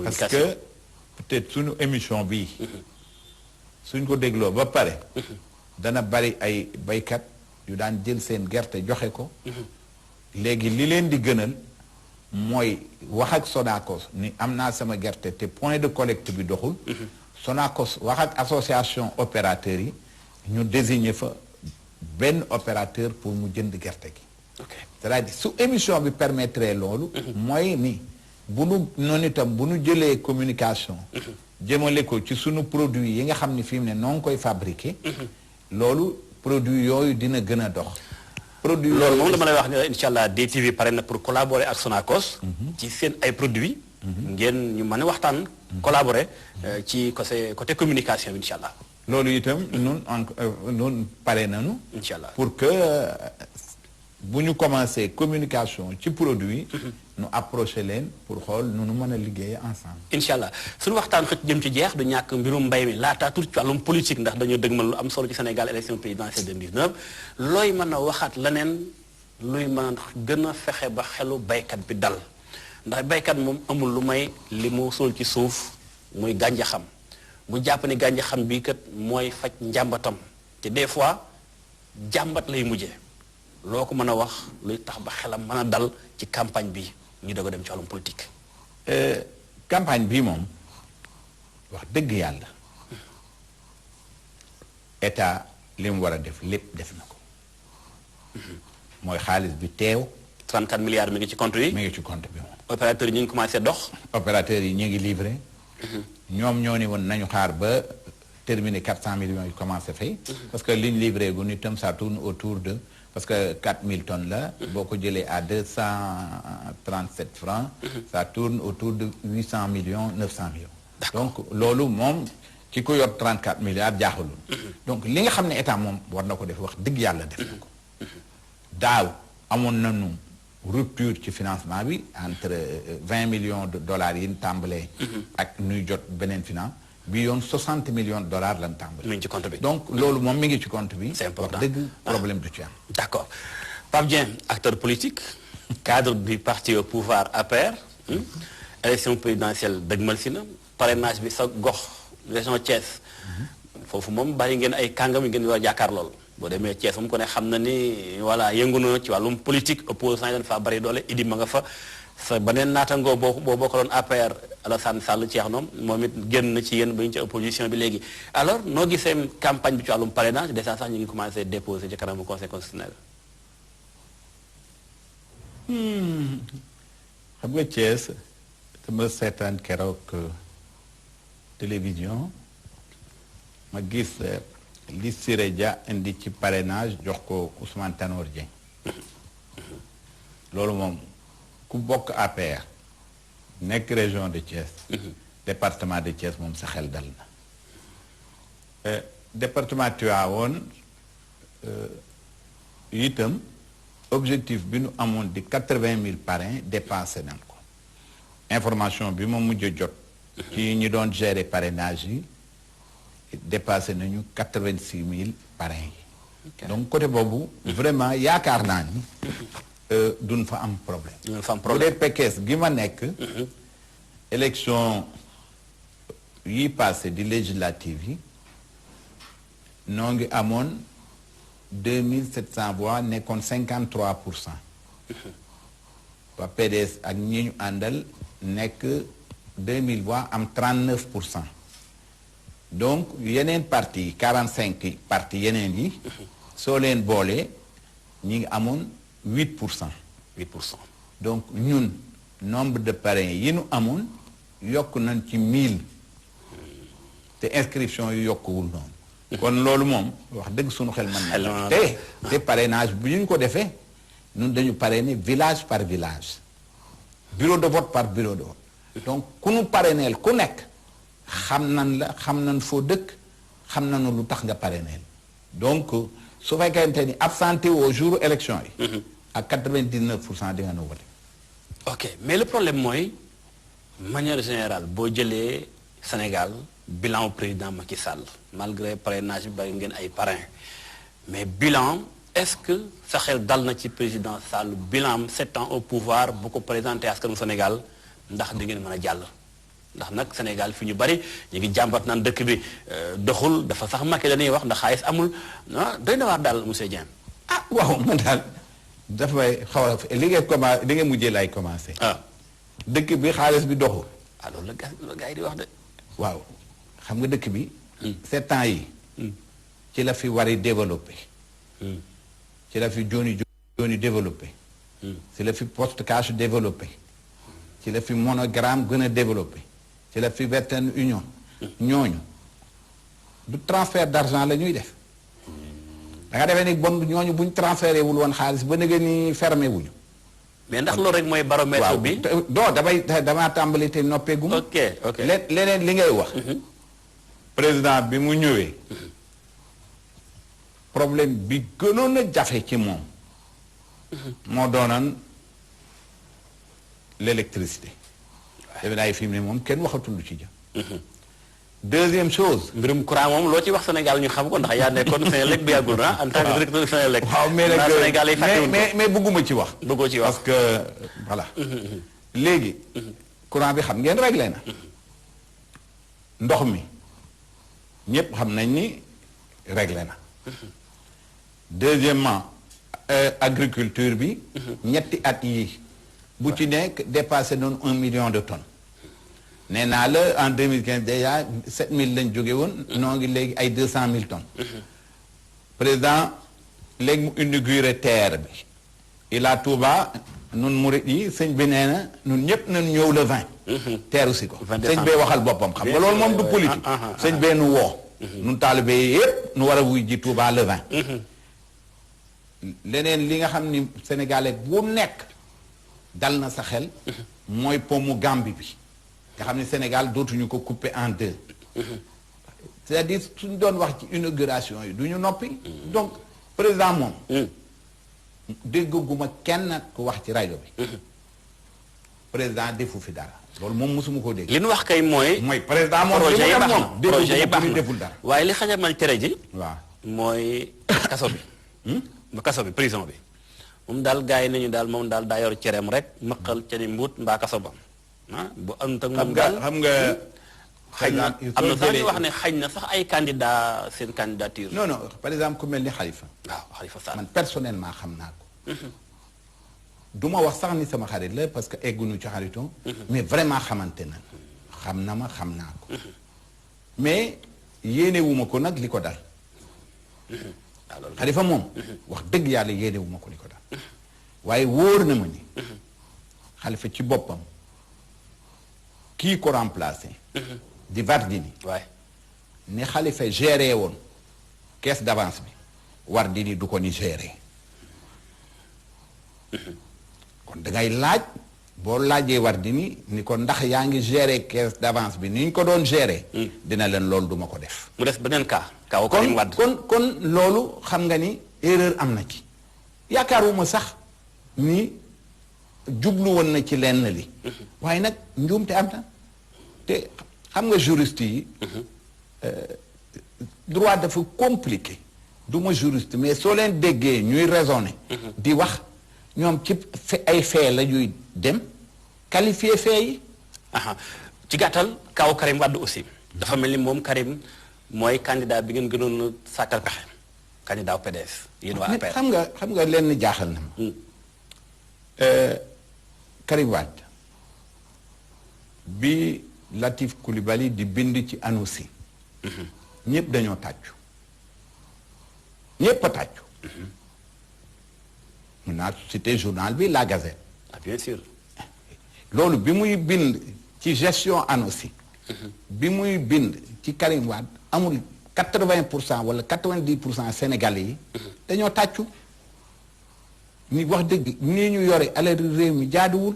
parce que peut-être suñu émission bii suñ ko dégloo ba pare dana bari ay baykat yu daan jël seen gerte joxe ko léegi li leen di gënal mooy wax ak Sonacos ni am naa sama gerte te point de collecte bi doxul Sonacos wax ak association opérateurs yi ñu désigner fa benn opérateur pour mu jënd gerte gi c'est-à-dire su émission bi permettre loolu mooy ni bu nu noonu itam bu nu jëlee communication jëmale ko ci sunu produit yi nga xam ni fi mu ne noo ngi koy fabriqué loolu produit yooyu dina gën a dox produit loolu moom dama lay wax ne incha allah DTV pare na pour collaborer ak Sonacos ci seen ay produits ngeen ñu mën a waxtaan collaborer ci côté communication bi incha allah loolu itam nun pare nañu incha allah pour que bu ñu commencé communication ci produit nu approché leen pour xool nu mën a liggéey ensemble incha allah suñu waxtaan xëcc jëm ci jeex du ñàkk mbirum mbay mi laataa tuuti ci wàllum politique ndax dañoo dëgmal lu am solo ci Sénégal élection présidentielle 2019 looy mën a waxaat leneen luy mën a gën a fexe ba xelu baykat bi dal ndax baykat moom amul lu may li mu suul ci suuf muy gànjaxam mu jàpp ni gànjaxam bii kat mooy faj njàmbatam te des fois jàmbat lay mujje loo ko mën a wax luy tax ba xelam mën a dal ci campagne bi ñu doog a dem ci wàllum politique. campagne bii moom wax dëgg yàlla état li mu war a def lépp def na ko mooy xaalis bi teew. 34 milliards mi ngi ci compte yi. mi ngi ci compte bi moom. opérateurs yi ñu ngi commencé dox. opérateurs yi ñu ngi livré. ñoom ñoo ni woon nañu xaar ba terminer 400 millions yi commencé fay. parce que liñ livré gu ni tam ça tourne autour de. parce que 4000 tonnes là, beaucoup de à 237 francs, ça tourne autour de 800 millions, 900 millions. Donc, lolo mom, qui a 34 milliards, diaholo. Donc, les gens qui état mom, warna ko def wax deug yalla def nako. Daw amon nañu rupture ci financement bi entre 20 millions de dollars yi tambalé ak ñuy jot benen finance. bi yoon 60 millions de dollars lan tàmbali. mi ngi ci compte bi donc loolu moom mi ngi ci compte bi. c'est important dëgg problème du ci am. d'accord Pape Dieng acteur politique cadre du parti au pouvoir APR. élection présidentielle dëgmal si na parrainage bi sa gox région Thiès. foofu moom bari ngeen ay kàngam yi ngeen war a jàkkaar lool boo demee Thiès moom ko ne xam na ni voilà yëngu na ci wàllum politique opposant yi dañ faa bari doole Idi ma nga fa. sa beneen naatangoo boo bokkaloon APR Alassane Sall Thierno moom it génn na ci yéen ba ñu ci opposition bi léegi alors noo gisee campagne bi ci wàllum parrainage déjà sax ñu ngi commencé déposer ci kanamu conseil constitutionnel. xam nga Thiès dama seetaan keroog télévision ma gis li Siré Dia indi ci parrainage jox ko Ousmane Tanor Dieng loolu moom. ku bokk APR nekk région de Thiès. département de Thiès moom sa xel dal na. département Tivaouane itam objectif bi nu amoon di 80 000 parrains dépassé nañ ko. information bi ma mujj jot. ci ñi doon gérer parrainage yi dépassé nañu 86 000 parrains yi. donc côté boobu. vraiment yaakaar naa ni. duñ fa am problème. duñ fa am problème bu dee Pekes gi ma nekk. élection yi passé di législative yi noo ngi amoon 2700 voix nekkoon 53%. waa PDS ak ñi ñu àndal nekk 2000 voix am 39%. donc yeneen parti yi 45 parti yeneen yi. soo leen boolee ñi ngi amoon. 8%. 8%. donc ñun nombre de parrains yi nu amoon yokk nañ ci 1000 te inscription yu yokkuwul noonu. kon loolu moom wax dëgg suñu xel mën na. te parrainage bu ñu ko defee ñun dañu parrainer village par village bureau de vote par bureau de vote. donc ku nu parraineel ku nekk xam nañ la xam nañ foo dëkk xam nañu lu tax nga parraineel donc su fekkente ni absenté au jour élection yi. à 99% di nga nu voté. ok mais le problème mooy manière générale boo jëlee Sénégal bilan président Macky Sall malgré parrainage bi bari ngeen ay parrain mais bilan est-ce que sa xel dal na ci président Sall bilan 7 ans au pouvoir bu ko présenté askanu Sénégal ndax di ngeen mën a jàll. ndax nag Sénégal fi ñu bari ñu ngi jàmbat naan dëkk bi doxul dafa sax Macky la ñuy wax ndax xaalis amul ah doy na waar daal monsieur Dieng. ah waaw man daal dafay xaw a li nga mujjee laay commencé. dëkk bi xaalis bi doxul. ah loolu la gars yi di wax de. waaw xam nga dëkk bi. 7 ans yi. ci la fi war a développé. ci la fi joni développé. ci la fi post cash développé. ci la fi monogramme gën a développé. ci la fi Western Union. ñooñu du transfert d'argent la ñuy def. da nga defee ni bon ñooñu buñ transféré wul woon xaalis ba nga ni fermé wuñu. mais ndax loolu rek mooy baromètre bi. non damaa tàmbali te noppeegum. ok leneen li ngay wax. président bi mu ñëwee. problème bi gënoon a jafe ci moom. moo doonoon l'électricité. defe naa fi mu ne moom kenn waxatul lu ci jëm. deuxième chose. mbirum courant moom loo ci wax Sénégal ñu xam ko ndax yaa nekkoon Senelec bu yàggul ah. en tant que directeur Senelec. waaw mais nag Sénégal yi fàttewul ko mais bëgguma ci wax. bëggoo ci wax parce que voilà. léegi. courant bi xam ngeen réglé na. ndox mi ñëpp xam nañ ni réglé na. deuxièmement agriculture bi. ñetti at yi bu ci nekk dépassé noonu 1 million de tonnes. nee naa la en 2015 déjà 7000 lañ jóge woon. noo ngi léegi ay 200 000 tonnes. président léegi mu inauguré terre bi. Ila Touba nun murit yi sëñ bi nee na nun ñëpp nañ ñëw le 20. teeru si ko. sëñ bee waxal boppam xam nga loolu moom du politique. sëñ bee nu woo. nun taalibe yëpp nu war a wuy ji Touba le 20. leneen li nga xam ni sénégalais bu nekk dal na sa xel. mooy pomu Gambie bi. nga xam ne Sénégal dootuñu ko couper en deux. c'est-à-dire suñ doon wax ci inauguration yi du ñu noppi. donc président moom. dégguma kenn ku wax ci rajo bi. président defu fi dara. loolu moom mosuma koo dégg. li nu wax kay mooy. président moom projet yi baax na projet yi baax na deful dara. waaye li xajamal cere ji. waaw mooy kaso bi. kaso bi prison bi. moom daal gars yi nañu daal moom daal daa yor cereem rek maqal ca ni mbuut mbaa kaso ba. bu am tak moom daal xam nga xañ na am na sax ñu wax ne xañ na sax ay candidat seen candidature. non non par exemple ku mel ni Khalifa. waaw Khalifa Sall man personnellement xam naa ko. du ma wax sax ni sama xarit la parce que egguñu ci xaritoo. mais vraiment xamante na. xam na ma xam naa ko. mais yéenewuma ko nag li ko dal. Khalifa moom. wax dëgg yàlla yéenewuma ko li ko dal. waaye wóor na ma ni. Khalifa ci boppam. kii ko remplacé. di Wardini. waay ne Khalifa géré woon caisse d'avance bi Wardini du ko ni géré. kon da ngay laaj boo laajee Wardini ni ko ndax yaa ngi géré caisse d'avance bi ni ñu ko doon géré. dina leen loolu duma ko def. mu des beneen cas. kaw Karim Wade kon loolu xam nga ni erreur am na ci. yaakaaruma sax ni. jublu woon na ci lenn li. waaye nag njuumte am na te xam nga juriste yi. droit dafa compliqué. du ma juriste mais soo leen déggee ñuy raisonner. di wax ñoom ci ay fait la ñuy dem qualifier fait yi. ci gàttal kaw Karim Wade aussi. dafa mel ni moom Karim mooy candidat bi ngeen gënoon a sàkkal pexe. candidat PDS. yéen waa APR xam nga lenn jaaxal na ma. Karim Wade bi Latif Coulibaly di bind ci ANOCI. ñëpp dañoo tàccu. ñëpp a tàccu. mun naa citer journal bi La Gazette. ah bien sûr. loolu bi muy bind ci gestion ANOCI. bi muy bind ci Karim Wade amul 80% wala 90% Sénégalais yi. dañoo tàccu. ni wax dëgg nii ñu yore alal réew mi jaaduwul.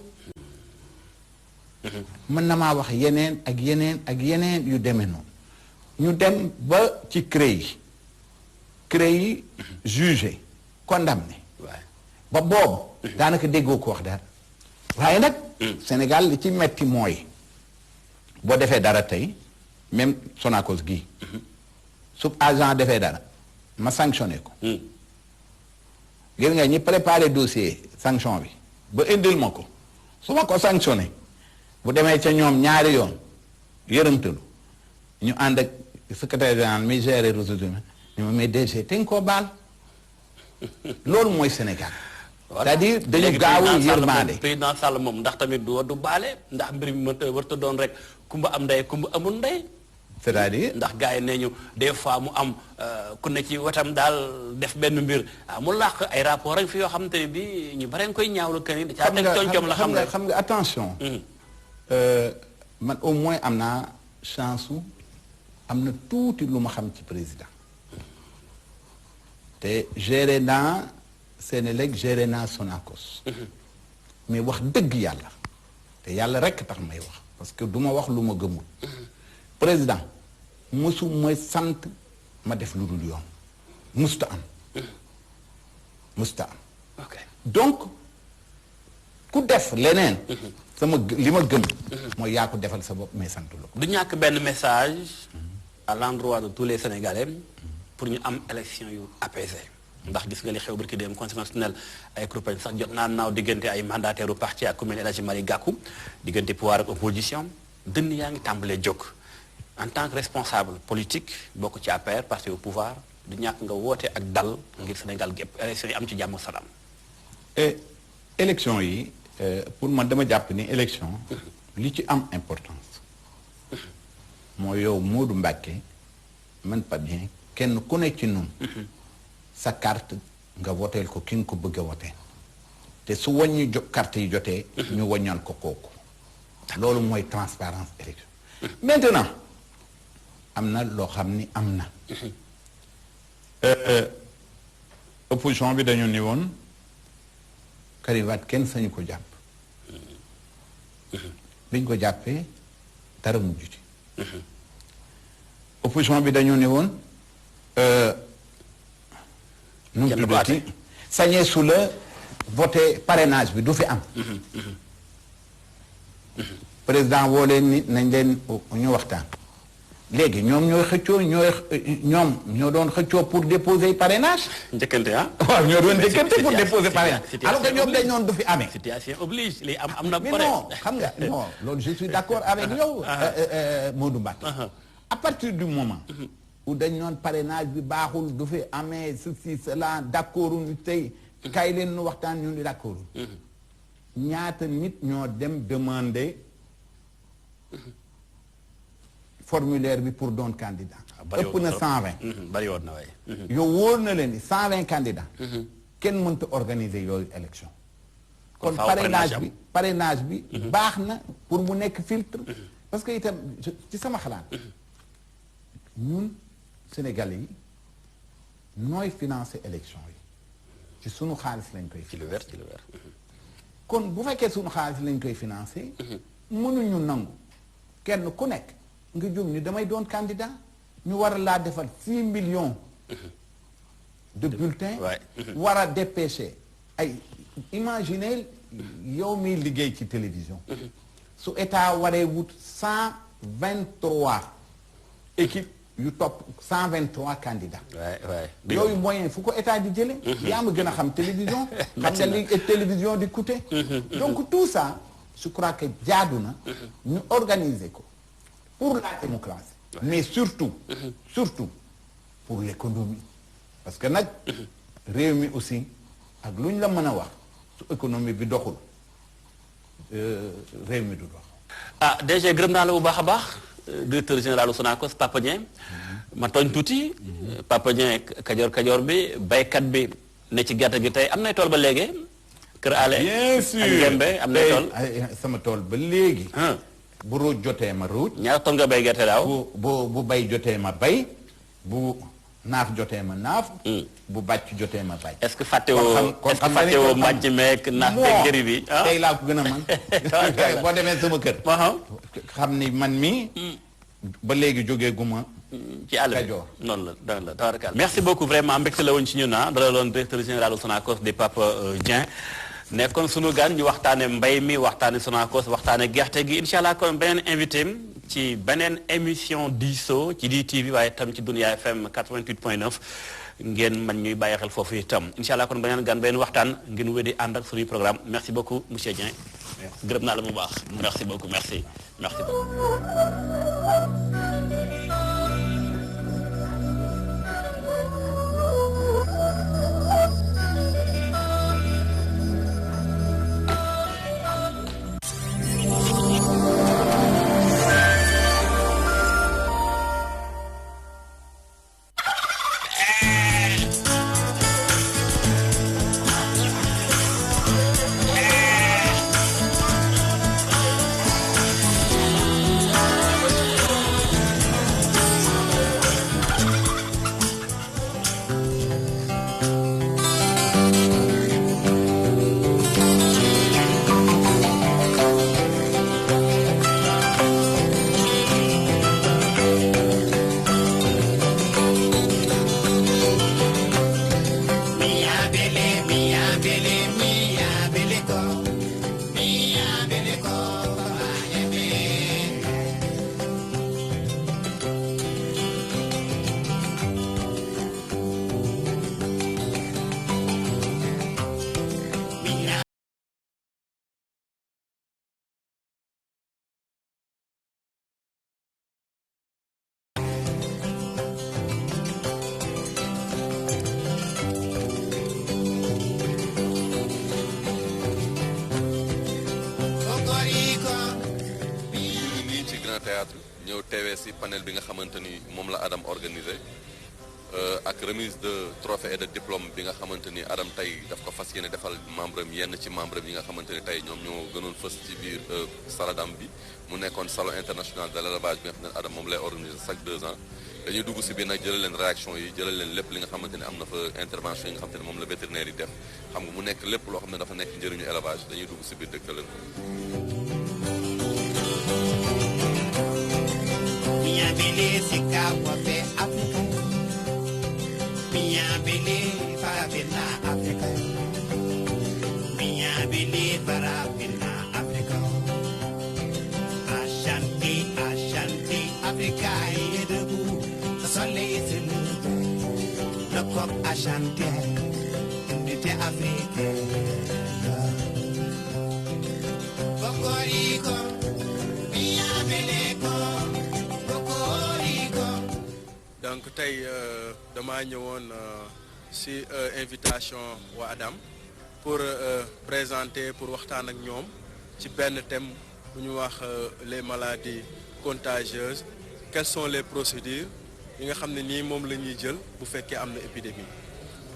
mën na maa wax yeneen ak yeneen ak yeneen yu demee noonu. ñu dem ba ci CREI yi jugé condamné. ba boobu. daanaka déggoo ko wax dara. waaye nag. Sénégal li ci metti mooy boo defee dara tey même Sonacos gii. sub agent defee dara ma sanctionné ko. gis nga ñi préparé dossier sanction bi ba indil ma ko su ma ko sanctionné bu demee ca ñoom ñaari yoon yërëmtalu ñu ànd ak secrétaire général mi gérer ressources humaines ñu ma mais DG te nga koo baal loolu mooy Sénégal. c'est-à-dire dañu gaaw a yërmaande président Sall moom ndax tamit du baale ndax mbir mi mënta warta doon rek kumba am ndey kumba amul ndey. c'est-à-dire ndax gars yi nee ñu des fois mu am ku ne ci wetam daal def benn mbir mu làq ay rapport rek fi yoo xam te ne bi ñu bare nga koy ñaawlu que ni. caa teg coom la xam nga attention. man au moins am naa chance su am na tuuti lu ma xam ci président te géré naa Sénélec géré naa Sonacos. mais wax dëgg yàlla te yàlla rekk tax may wax parce que du ma wax lu ma gëmul. président musu mooy sant ma def lu dul yoon musta am musta am donc ku def leneen li ma gëm mooy yaa ko defal sa bopp mais sant la ko du ñàkk benn message à l'endroit de tous les Sénégalais pour ñu am élection yu apaisé ndax gis nga li xew barki dem Conseil constitutionnel ay groupes sax jot naa naaw diggante ay mandataires u parti ak ku mel ni El Hadji Malick Gakou diggante pouvoir ak opposition dënn yaa ngi tàmbalee jóg en tant que responsable politique bokk ci APR parti au pouvoir du ñàkk nga woote ak dal ngir Sénégal gépp élection yi am ci jàmm salaam. élection yi pour man dama jàpp ni élection li ci am importance mooy yow Modou Mbacké man pas bien kenn ku nekk ci ñun sa carte nga woteel ko ki nga ko bëgg a woteel te su wàññi carte yi jotee ñu wàññal ko kooku loolu mooy transparence élection maintenant am na loo xam ni am na opposition bi dañu ni woon Karim Wade kenn sañu ko jàpp biñ ko jàppee dara mujj ci opposition bi dañu ni woon nu mu tuddati sañee su la voté parrainage bi du fi am président woo leen ni nañ leen ñu waxtaan léegi ñoom ñooy xëccoo ñoom ñoo doon xëccoo pour déposer parrainage. njëkkante ah. waaw ñoo doon njëkkante pour déposer parrainage. alors que ñoom dañ noonu du fi amee. situation oblige li am na. mais non xam nga non loolu je suis d'accord avec yow. Modou Mbacké. à partir du moment. où dañ noon parrainage bi baaxul du fi amee ceci cela d'accord ñu tey. kay leen nu waxtaan ñu ni d'accord. ñaata nit ñoo dem demander. formulaire bi pour doon candidat. ëpp na 120. bari woon na waay. yow wóor na leen ni 120 candidats. kenn mënta organiser yooyu élection. kon parrainage bi baax na pour mu nekk filtre. parce que itam ci sama xalaat. ñun Sénégalais yi nooy financer élection yi ci sunu xaalis lañ koy. ci lu wér ci lu wér. kon bu fekkee sunu xaalis lañ koy financer. mënuñu nangu kenn ku nekk. nga jóg ni damay doon candidat ñu war a laa defal 6 millions de bulletins war a dépêcher ay imaginez yow miy liggéey ci télévision su état waree wut 123 équipes yu topp 123 candidats yooyu moyen fu ko état di jële yaa ma gën a xam télévision xam nga li télévision di coûter donc tout ça je crois que jaadu na ñu organiser ko pour la démocratie mais surtout pour l'économie parce que nag réew mi aussi ak lu ñu la mën a wax su économie bi doxul réew mi du dox DG gërëm naa la bu baax a baax directeur général Sonacos Papa Dieng ma tooñ tuuti Papa Dieng kajoor bi baykat bi ne ci gerte gi tey am nay tool ba léegi Kër Ale bien sûr ak Ngembe am nay tool sama tool ba léegi bu ruuj jotee ma ruuj. ñaata ton nga bay gerte daaw. bu bay jotee ma bay bu naaf jotee ma naaf. bu bàcc jotee ma bàcc. est-ce que fàttewoo mbàcc meek naaf beeg njëri bi. tey laa ko gën a man boo demee sama kër. xam ni man mi ba léegi jógee guma ci àll bi noonu la daan la tabaarkalla merci beaucoup vraiment mbégte la woon ci ñun dalaloon directeur général Sonacos di Papa Dieng. nekkoon sunu gan ñu waxtaane mbay mi waxtaane Sonacos waxtaane gerte gi incha allah kon beneen invité ci beneen émission diisoo ci DTV waaye itam ci Dunia FM 88.9 ngeen man ñuy bàyyi xel foofu itam incha allah kon beneen gan beneen waxtaan ngeen wédi ànd ak suñuy programme merci beaucoup monsieur Dieng gërëm naa la bu baax merci beaucoup merci beaucoup. ñëw teewee ci panel bi nga xamante ni moom la Adam organisé ak remise de trophée et de diplôme bi nga xamante ni Adam tey daf ko fas yéene defal membre am yenn ci membre am yi nga xamante ni tey ñoom ñoo gënoon fës ci biir Saladam bi mu nekkoon salon international de l'élevage bi nga xam ne Adam moom lay organisé chaque 2 ans dañuy dugg ci biir nag jëlal leen réaction yi jëlal leen lépp li nga xamante ni am na fa intervention yi nga xamante ni moom la vétérinaire yi def xam nga mu nekk lépp loo xam ne dafa nekk njëriñu élevage dañuy dugg ci biir dëkk leen ko. Minha beleza capa África. Minha beleza para ver na África. Minha beleza para ver na África. Ashanti, Ashanti, África é debout. Le soleil se lève. Le coq a chanté. Unité africaine. Cocorico, minha beleza. donc tey damaa ñëwoon ci invitation waa Adam pour présenter pour waxtaan ak ñoom ci benn thème bu ñu wax les maladies contagieuses quelles sont les procédures yi nga xam ne nii moom la ñuy jël bu fekkee am na épidémie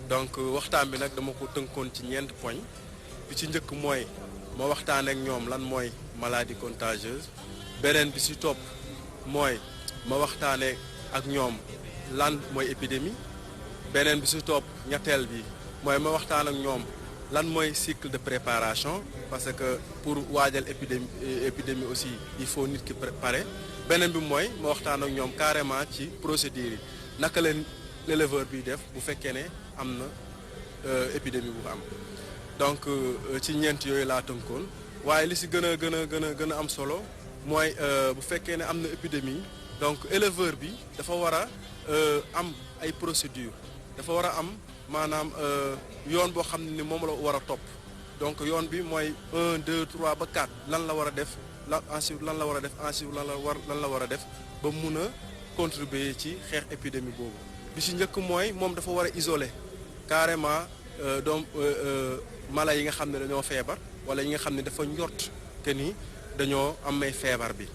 donc waxtaan bi nag dama ko tënkoon ci ñeent poñ bi ci njëkk mooy ma waxtaan ak ñoom lan mooy maladie contagieuse beneen bi ci topp mooy ma waxtaanee ak ñoom lan mooy épidémie beneen bi ci topp ñetteel bi mooy ma waxtaan ak ñoom lan mooy cycle de préparation parce que pour waajal épidémie aussi il faut nit ki préparer beneen bi mooy ma waxtaan ak ñoom carrément ci procédure yi naka leen l'éleveur bi def bu fekkee ne am na épidémie bu am donc ci ñeent yooyu laa tënkoon waaye li ci gën a am solo mooy bu fekkee ne am na épidémie donc éleveur bi dafa war a am ay procédures dafa war a am maanaam yoon boo xam ne ni moom la war a topp donc yoon bi mooy 1 2 3 ba 4 lan la war a def ensuite lan la war a def ensuite lan la war a def ba mun a contribuer ci xeex épidémie boobu bi ci njëkk mooy moom dafa war a isoler carrément donc mala yi nga xam ne dañoo feebar wala yi nga xam ne dafa njort que ni dañoo amee feebar bi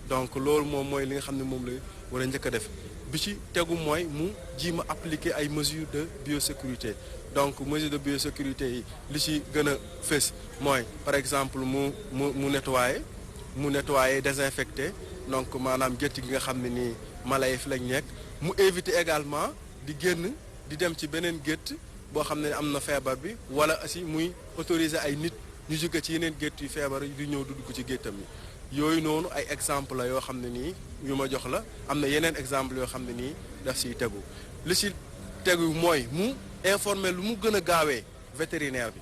donc loolu moom mooy li nga xam ne moom la war a njëkk a def bi ci tegu mooy mu jiima appliquer ay mesures de biosécurité donc mesures de biosécurité yi li ci gën a fës mooy par exemple mu nettoyer désinfecter donc maanaam gétt gi nga xam ne nii mala yi fi lañ nekk mu éviter également di génn di dem ci beneen gétt boo xam ne am na feebar bi wala aussi muy autoriser ay nit ñu jóge ci yeneen gétt yu feebar yi di ñëw dugg ci géttam yi yooyu noonu ay exemple la yoo xam ne nii yu ma jox la am na yeneen exemple yoo xam ne nii daf siy tegu li si tegu mooy mu informer lu mu gën a gaawee vétérinaire bi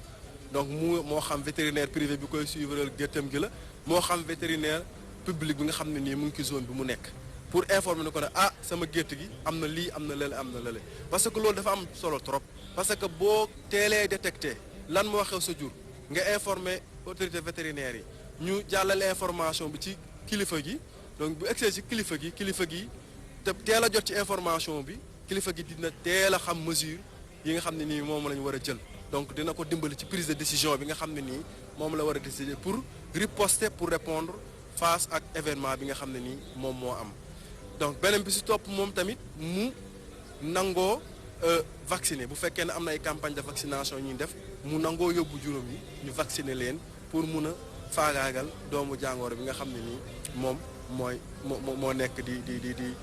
donc moo xam vétérinaire privé bi koy suivre géttam gi la moo xam vétérinaire public bi nga xam ne nii mu ngi ci zone bi mu nekk pour informer ne ko ne ah sama gétt gi am na lii am na lële am na lële parce que loolu dafa am solo trop parce que boo teelee détecté lan moo xew sa jur nga informer autorité vétérinaire yi ñu jàllale information bi ci kilifa gi donc bu egsee ci kilifa gi te teel a jot ci information bi kilifa gi dina teel a xam mesure yi nga xam ne nii moom la ñu war a jël donc dina ko dimbali ci prise de décision bi nga xam ne nii moom la war a décider pour riposter pour répondre face ak événement bi nga xam ne nii moom moo am donc beneen bi ci topp moom tamit mu nangoo vacciner bu fekkee ne am na ay campagne de vaccination ñuy def mu nangoo yóbbu juróom yi ñu vacciner leen pour mun a faagaagal doomu jàngoro bi nga xam ne nii moom moo nekk di